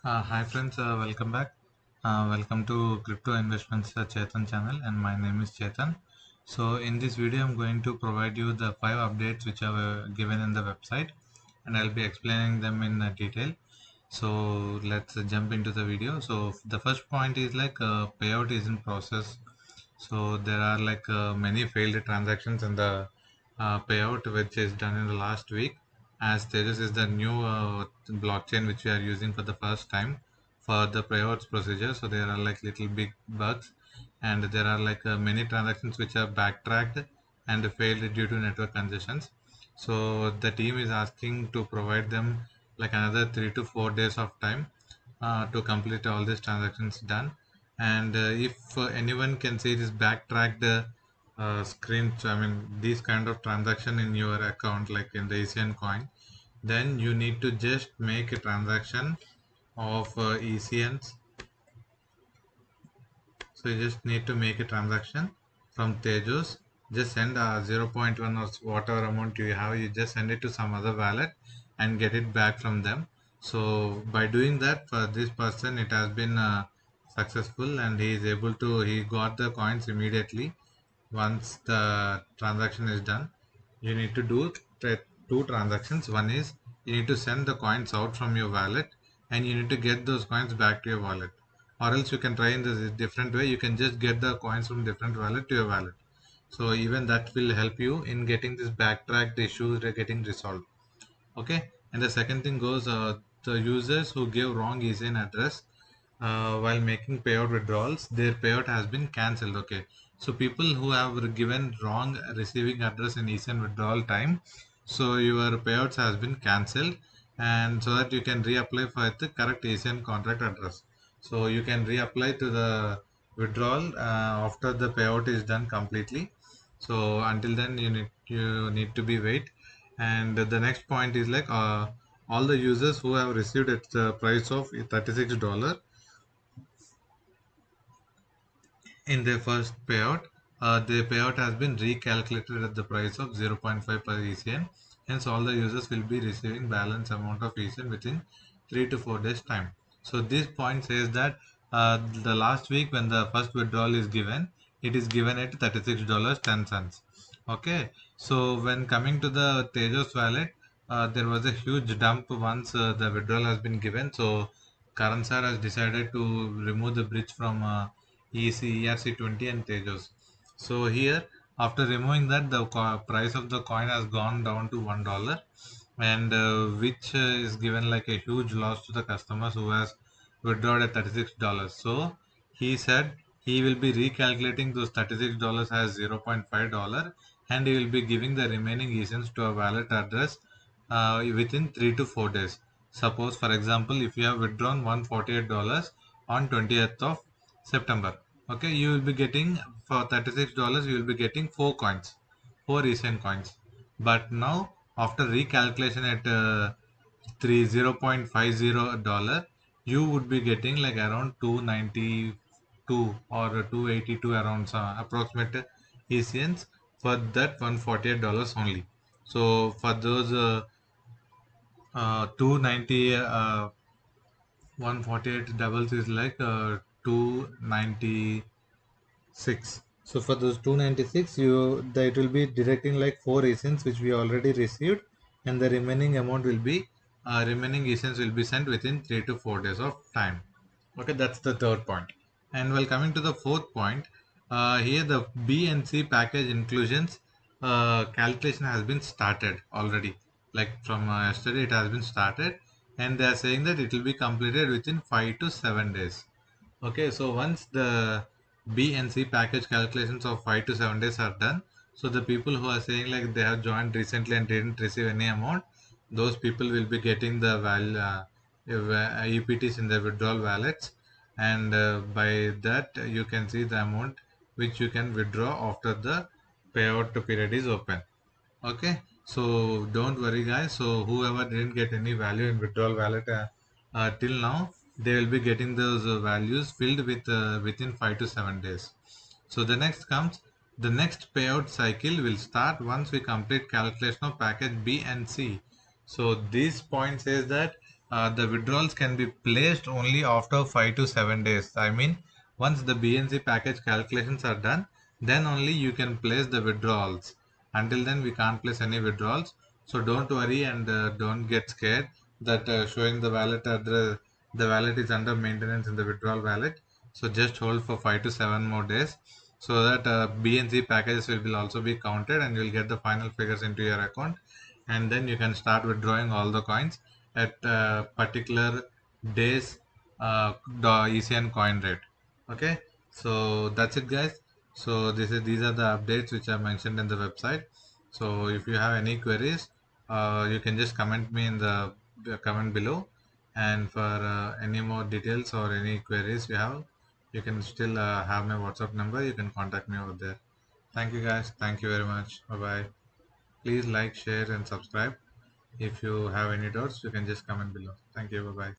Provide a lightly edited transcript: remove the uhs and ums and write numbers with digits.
Hi friends, welcome back. Welcome to Crypto Investments Chetan channel, and my name is Chetan. So in this video, I'm going to provide you the 5 updates which are given in the website, and I'll be explaining them in detail. So let's jump into the video. So the first point is like payout is in process. So there are like many failed transactions in the payout which is done in the last week, as Tejas is the new blockchain which we are using for the first time for the payouts procedure. So there are like little big bugs, and there are like many transactions which are backtracked and failed due to network congestions. So the team is asking to provide them like another 3 to 4 days of time to complete all these transactions done. And if anyone can see this backtracked screen, I mean these kind of transaction in your account like in the ECN coin, then you need to just make a transaction of ECNs. So you just need to make a transaction from Tejas. Just send 0.1 or whatever amount you have, you just send it to some other wallet and get it back from them. So by doing that, for this person, it has been successful, and he is able to, he got the coins immediately. Once the transaction is done, you need to do two transactions. One is you need to send the coins out from your wallet, and you need to get those coins back to your wallet. Or else you can try in this different way. You can just get the coins from different wallet to your wallet. So even that will help you in getting this backtracked issues getting resolved. Okay. And the second thing goes, the users who gave wrong ECN address while making payout withdrawals, their payout has been cancelled. Okay. So people who have given wrong receiving address in ECN withdrawal time, so your payouts has been cancelled, and so that you can reapply for the correct ECN contract address. So you can reapply to the withdrawal after the payout is done completely. So until then you need to be wait. And the next point is like all the users who have received at the price of $36 in their first payout, their payout has been recalculated at the price of zero point 0.5 per ECN. Hence, all the users will be receiving balance amount of ECN within 3 to 4 days time. So this point says that the last week when the first withdrawal is given, it is given at $36.10. Okay, so when coming to the Tejas wallet, there was a huge dump once the withdrawal has been given. So Karan sir has decided to remove the bridge from ERC20 and Tejas. So here, after removing that, the price of the coin has gone down to $1, and which is given like a huge loss to the customers who has withdrawn at $36. So he said he will be recalculating those $36 as $0.5, and he will be giving the remaining ECNs to a wallet address within 3 to 4 days. Suppose, for example, if you have withdrawn $148 on 20th of September, okay, you will be getting for $36, you will be getting 4 coins, 4 ECN coins. But now, after recalculation at 0.50 you would be getting like around 292 or 282 around approximate ECNs for that $148 only. So for those 290 148 doubles is like 296. So for those 296, it will be directing like 4 ECNs which we already received, and the remaining amount will be remaining ECNs will be sent within 3 to 4 days of time. Okay, that's the third point. And while coming to the fourth point, here the B and C package inclusions calculation has been started already. Like from yesterday, it has been started, and they are saying that it will be completed within 5 to 7 days. Okay, so once the B and C package calculations of 5 to 7 days are done, so the people who are saying like they have joined recently and didn't receive any amount, those people will be getting the EPTs in their withdrawal wallets, and by that you can see the amount which you can withdraw after the payout period is open. Okay, so don't worry, guys. So whoever didn't get any value in withdrawal wallet till now, they will be getting those values filled with within 5 to 7 days. So the next payout cycle will start once we complete calculation of package B and C. So this point says that the withdrawals can be placed only after 5 to 7 days. I mean, once the BNC package calculations are done, then only you can place the withdrawals. Until then, we can't place any withdrawals. So don't worry and don't get scared that showing the wallet address, the wallet is under maintenance in the withdrawal wallet. So just hold for 5 to 7 more days so that BNC packages will also be counted and you'll get the final figures into your account, and then you can start withdrawing all the coins at particular days the ECN coin rate. Okay, so that's it, guys. So these are the updates which are mentioned in the website. So if you have any queries, you can just comment me in the comment below, and for any more details or any queries you have, you can still have my WhatsApp number. You can contact me over there. Thank you, guys. Thank you very much. Bye bye. Please like, share, and subscribe. If you have any doubts, you can just comment below. Thank you. Bye bye.